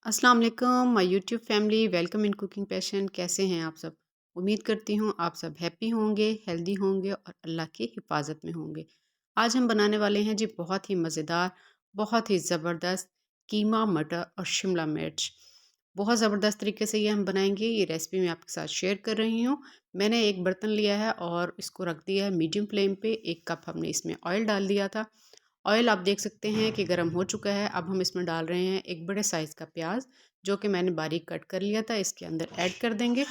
अस्सलाम वालेकुम my YouTube family welcome in cooking passion. कैसे हैं आप सब? उम्मीद करती हूँ आप सब हैप्पी होंगे, हेल्दी होंगे और अल्लाह की हिफाजत में होंगे। आज हम बनाने वाले हैं जी बहुत ही मज़ेदार, बहुत ही ज़बरदस्त कीमा मटर और शिमला मिर्च। बहुत ज़बरदस्त तरीके से ये हम बनाएंगे। ये रेसिपी मैं आपके साथ शेयर कर रही हूँ। मैंने एक बर्तन लिया है और इसको रख दिया है मीडियम फ्लेम पे। 1 कप हमने इसमें ऑयल डाल दिया था। ऑयल आप देख सकते हैं कि गर्म हो चुका है। अब हम इसमें डाल रहे हैं एक बड़े साइज़ का प्याज, जो कि मैंने बारीक कट कर लिया था, इसके अंदर ऐड कर देंगे।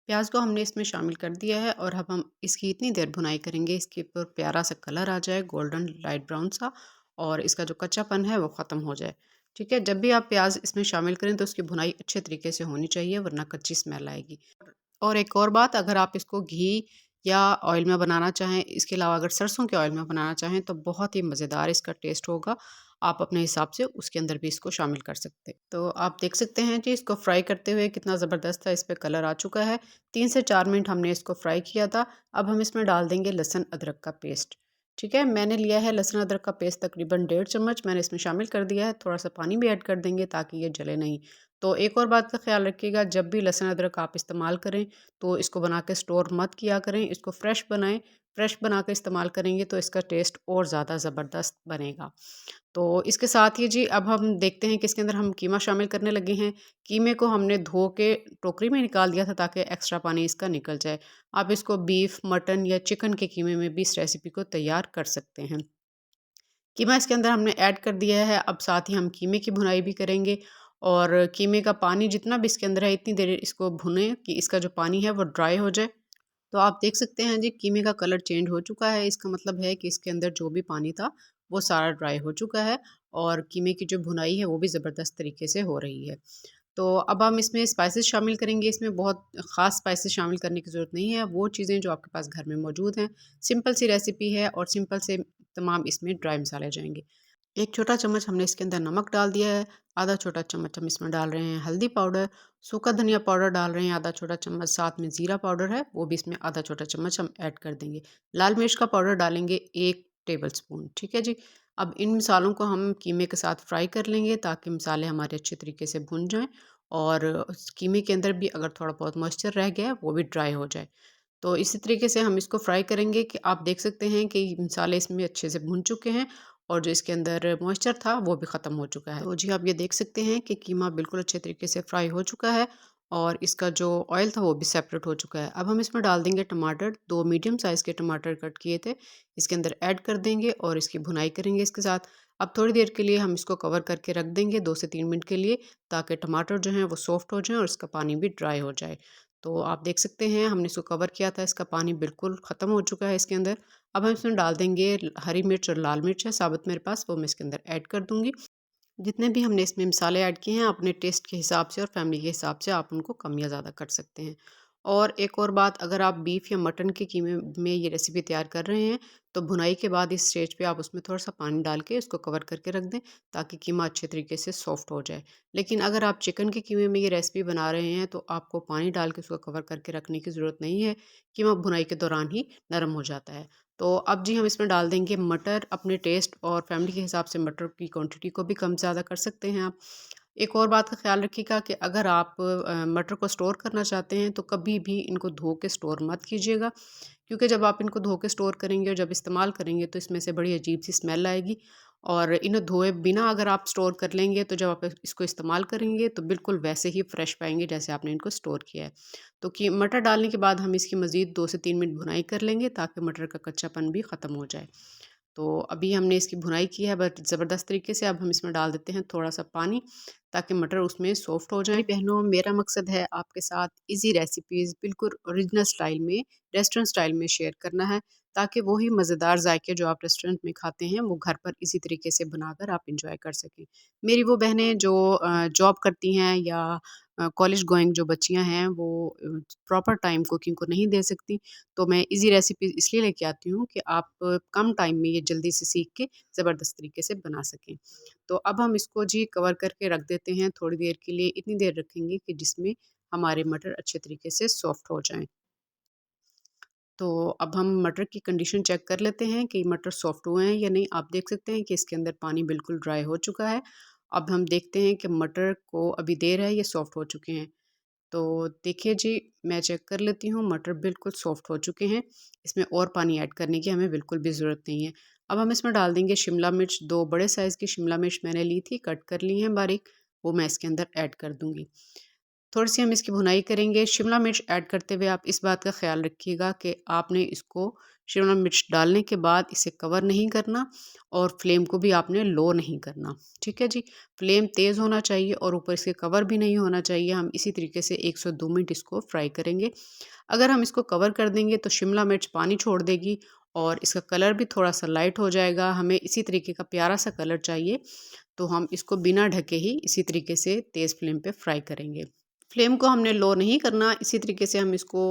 प्याज को हमने इसमें शामिल कर दिया है और अब हम इसकी इतनी देर भुनाई करेंगे इसके ऊपर प्यारा सा कलर आ जाए, गोल्डन लाइट ब्राउन सा, और इसका जो कच्चापन है वो ख़त्म हो जाए। ठीक है, जब भी आप प्याज इसमें शामिल करें तो उसकी भुनाई अच्छे तरीके से होनी चाहिए, वरना कच्ची स्मेल आएगी। और एक और बात, अगर आप इसको घी या ऑयल में बनाना चाहें, इसके अलावा अगर सरसों के ऑयल में बनाना चाहें तो बहुत ही मज़ेदार इसका टेस्ट होगा। आप अपने हिसाब से उसके अंदर भी इसको शामिल कर सकते हैं। तो आप देख सकते हैं जी, इसको फ्राई करते हुए कितना ज़बरदस्त है, इस पे कलर आ चुका है। 3 से 4 मिनट हमने इसको फ्राई किया था। अब हम इसमें डाल देंगे लहसुन अदरक का पेस्ट। ठीक है, मैंने लिया है लहसुन अदरक का पेस्ट तकरीबन 1.5 चम्मच, मैंने इसमें शामिल कर दिया है। थोड़ा सा पानी भी ऐड कर देंगे ताकि ये जले नहीं। तो एक और बात का ख्याल रखिएगा, जब भी लहसुन अदरक आप इस्तेमाल करें तो इसको बना के स्टोर मत किया करें, इसको फ्रेश बनाएं। फ्रेश बना के इस्तेमाल करेंगे तो इसका टेस्ट और ज़्यादा ज़बरदस्त बनेगा। तो इसके साथ ही जी, अब हम देखते हैं कि इसके अंदर हम कीमा शामिल करने लगे हैं। कीमे को हमने धो के टोकरी में निकाल दिया था ताकि एक्स्ट्रा पानी इसका निकल जाए। आप इसको बीफ, मटन या चिकन के कीमे में भी इस रेसिपी को तैयार कर सकते हैं। कीमा इसके अंदर हमने ऐड कर दिया है। अब साथ ही हम कीमे की भुनाई भी करेंगे और कीमे का पानी जितना भी इसके अंदर है, इतनी देर इसको भुनें कि इसका जो पानी है वो ड्राई हो जाए। तो आप देख सकते हैं जी, कीमे का कलर चेंज हो चुका है। इसका मतलब है कि इसके अंदर जो भी पानी था वो सारा ड्राई हो चुका है और कीमे की जो भुनाई है वो भी ज़बरदस्त तरीके से हो रही है। तो अब हम इसमें स्पाइसेस शामिल करेंगे। इसमें बहुत ख़ास स्पाइसेस शामिल करने की ज़रूरत नहीं है। वो चीज़ें जो आपके पास घर में मौजूद हैं। सिंपल सी रेसिपी है और सिंपल से तमाम इसमें ड्राई मसाले जाएँगे। 1 छोटा चम्मच हमने इसके अंदर नमक डाल दिया है। आधा छोटा चम्मच हम इसमें डाल रहे हैं हल्दी पाउडर। सूखा धनिया पाउडर डाल रहे हैं आधा छोटा चम्मच। साथ में ज़ीरा पाउडर है, वो भी इसमें आधा छोटा चम्मच हम ऐड कर देंगे। लाल मिर्च का पाउडर डालेंगे 1 टेबलस्पून। ठीक है जी। अब इन मसालों को हम कीमे के साथ फ्राई कर लेंगे ताकि मसाले हमारे अच्छे तरीके से भुन जाएँ और उस कीमे के अंदर भी अगर थोड़ा बहुत मॉइस्चर रह गया है वो भी ड्राई हो जाए। तो इसी तरीके से हम इसको फ्राई करेंगे कि आप देख सकते हैं कि मसाले इसमें अच्छे से भुन चुके हैं और जो इसके अंदर मॉइस्चर था वो भी ख़त्म हो चुका है। तो जी, आप ये देख सकते हैं कि कीमा बिल्कुल अच्छे तरीके से फ्राई हो चुका है और इसका जो ऑयल था वो भी सेपरेट हो चुका है। अब हम इसमें डाल देंगे टमाटर। 2 मीडियम साइज़ के टमाटर कट किए थे, इसके अंदर ऐड कर देंगे और इसकी भुनाई करेंगे इसके साथ। अब थोड़ी देर के लिए हम इसको कवर करके रख देंगे 2 से 3 मिनट के लिए, ताकि टमाटर जो हैं वो सॉफ्ट हो जाएँ और इसका पानी भी ड्राई हो जाए। तो आप देख सकते हैं हमने इसको कवर किया था, इसका पानी बिल्कुल ख़त्म हो चुका है इसके अंदर। अब हम इसमें डाल देंगे हरी मिर्च और लाल मिर्च है साबुत मेरे पास, वो मैं इसके अंदर ऐड कर दूँगी। जितने भी हमने इसमें मसाले ऐड किए हैं अपने टेस्ट के हिसाब से और फैमिली के हिसाब से आप उनको कम या ज़्यादा कर सकते हैं। और एक और बात, अगर आप बीफ या मटन के कीमे में ये रेसिपी तैयार कर रहे हैं तो भुनाई के बाद इस स्टेज पे आप उसमें थोड़ा सा पानी डाल के उसको कवर करके रख दें ताकि कीमा अच्छे तरीके से सॉफ्ट हो जाए। लेकिन अगर आप चिकन के कीमे में ये रेसिपी बना रहे हैं तो आपको पानी डाल के उसको कवर करके रखने की ज़रूरत नहीं है। कीमा भुनाई के दौरान ही नरम हो जाता है। तो अब जी, हम इसमें डाल देंगे मटर। अपने टेस्ट और फैमिली के हिसाब से मटर की क्वांटिटी को भी कम ज़्यादा कर सकते हैं आप। एक और बात का ख़्याल रखिएगा कि अगर आप मटर को स्टोर करना चाहते हैं तो कभी भी इनको धो के स्टोर मत कीजिएगा, क्योंकि जब आप इनको धो के स्टोर करेंगे और जब इस्तेमाल करेंगे तो इसमें से बड़ी अजीब सी स्मेल आएगी। और इन्हें धोए बिना अगर आप स्टोर कर लेंगे तो जब आप इसको इस्तेमाल करेंगे तो बिल्कुल वैसे ही फ्रेश पाएंगे जैसे आपने इनको स्टोर किया है। तो कि मटर डालने के बाद हम इसकी मज़ीद 2 से 3 मिनट भुनाई कर लेंगे ताकि मटर का कच्चापन भी ख़त्म हो जाए। तो अभी हमने इसकी भुनाई की है बट ज़बरदस्त तरीके से। अब हम इसमें डाल देते हैं थोड़ा सा पानी ताकि मटर उसमें सॉफ्ट हो जाए। मेरी बहनों, मेरा मकसद है आपके साथ इजी रेसिपीज़ बिल्कुल ओरिजिनल स्टाइल में, रेस्टोरेंट स्टाइल में शेयर करना है, ताकि वही मज़ेदार जायके जो आप रेस्टोरेंट में खाते हैं वो घर पर इसी तरीके से बनाकर आप इंजॉय कर सकें। मेरी वो बहनें जो जॉब करती हैं या कॉलेज गोइंग जो बच्चियां हैं वो प्रॉपर टाइम कुकिंग को नहीं दे सकती, तो मैं इजी रेसिपीज़ इसलिए लेके आती हूँ कि आप कम टाइम में ये जल्दी से सीख के ज़बरदस्त तरीके से बना सकें। तो अब हम इसको जी कवर करके रख देते हैं थोड़ी देर के लिए। इतनी देर रखेंगे कि जिसमें हमारे मटर अच्छे तरीके से सॉफ्ट हो जाएँ। तो अब हम मटर की कंडीशन चेक कर लेते हैं कि मटर सॉफ्ट हुए हैं या नहीं। आप देख सकते हैं कि इसके अंदर पानी बिल्कुल ड्राई हो चुका है अब हम देखते हैं कि मटर को अभी देर है ये सॉफ़्ट हो चुके हैं। तो देखिए जी, मैं चेक कर लेती हूँ, मटर बिल्कुल सॉफ़्ट हो चुके हैं। इसमें और पानी ऐड करने की हमें बिल्कुल भी ज़रूरत नहीं है। अब हम इसमें डाल देंगे शिमला मिर्च, 2 बड़े साइज़ की शिमला मिर्च मैंने ली थी, कट कर ली हैं बारीक, वो मैं इसके अंदर ऐड कर दूँगी। थोड़ी-सी हम इसकी भुनाई करेंगे। शिमला मिर्च ऐड करते हुए आप इस बात का ख़्याल रखिएगा कि आपने इसको शिमला मिर्च डालने के बाद इसे कवर नहीं करना और फ्लेम को भी आपने लो नहीं करना। ठीक है जी? फ्लेम तेज़ होना चाहिए और ऊपर से कवर भी नहीं होना चाहिए। हम इसी तरीके से 1 से 2 मिनट इसको फ्राई करेंगे। अगर हम इसको कवर कर देंगे तो शिमला मिर्च पानी छोड़ देगी और इसका कलर भी थोड़ा-सा लाइट हो जाएगा। हमें इसी तरीके का प्यारा-सा कलर चाहिए, तो हम इसको बिना ढके ही इसी तरीके से तेज़ फ्लेम पे फ्राई करेंगे। फ्लेम को हमने लो नहीं करना, इसी तरीके से हम इसको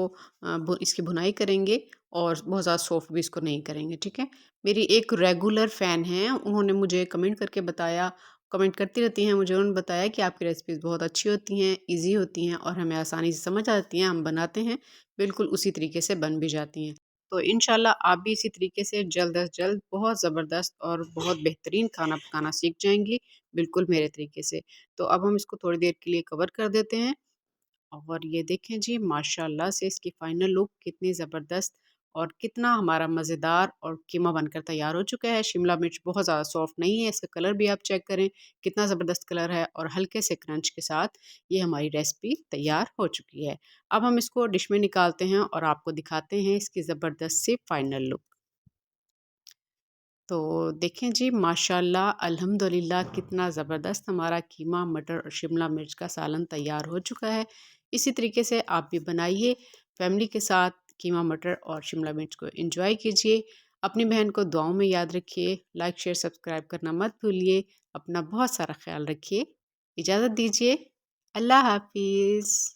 इसकी भुनाई करेंगे और बहुत ज़्यादा सॉफ्ट भी इसको नहीं करेंगे, ठीक है? मेरी एक रेगुलर फ़ैन हैं, उन्होंने मुझे कमेंट करके बताया, कमेंट करती रहती हैं मुझे, उन्होंने बताया कि आपकी रेसिपीज़ बहुत अच्छी होती हैं, ईज़ी होती हैं और हमें आसानी से समझ आती हैं, हम बनाते हैं, बिल्कुल उसी तरीके से बन भी जाती हैं। तो इंशाल्लाह आप भी इसी तरीके से जल्द अज़ जल्द बहुत ज़बरदस्त और बहुत बेहतरीन खाना पकाना सीख जाएँगी, बिल्कुल मेरे तरीके से। तो अब हम इसको थोड़ी देर के लिए कवर कर देते हैं और ये देखें जी, माशाल्लाह से इसकी फाइनल लुक कितनी ज़बरदस्त और कितना हमारा मज़ेदार और कीमा बनकर तैयार हो चुका है। शिमला मिर्च बहुत ज़्यादा सॉफ्ट नहीं है, इसका कलर भी आप चेक करें कितना ज़बरदस्त कलर है और हल्के से क्रंच के साथ ये हमारी रेसिपी तैयार हो चुकी है। अब हम इसको डिश में निकालते हैं और आपको दिखाते हैं इसकी ज़बरदस्त सी फाइनल लुक। तो देखें जी, माशाल्लाह अल्हम्दुलिल्लाह कितना ज़बरदस्त हमारा कीमा मटर और शिमला मिर्च का सालन तैयार हो चुका है। इसी तरीके से आप भी बनाइए, फैमिली के साथ कीमा मटर और शिमला मिर्च को एंजॉय कीजिए। अपनी बहन को दुआओं में याद रखिए, लाइक शेयर सब्सक्राइब करना मत भूलिए। अपना बहुत सारा ख्याल रखिए। इजाज़त दीजिए। अल्लाह हाफ़िज़।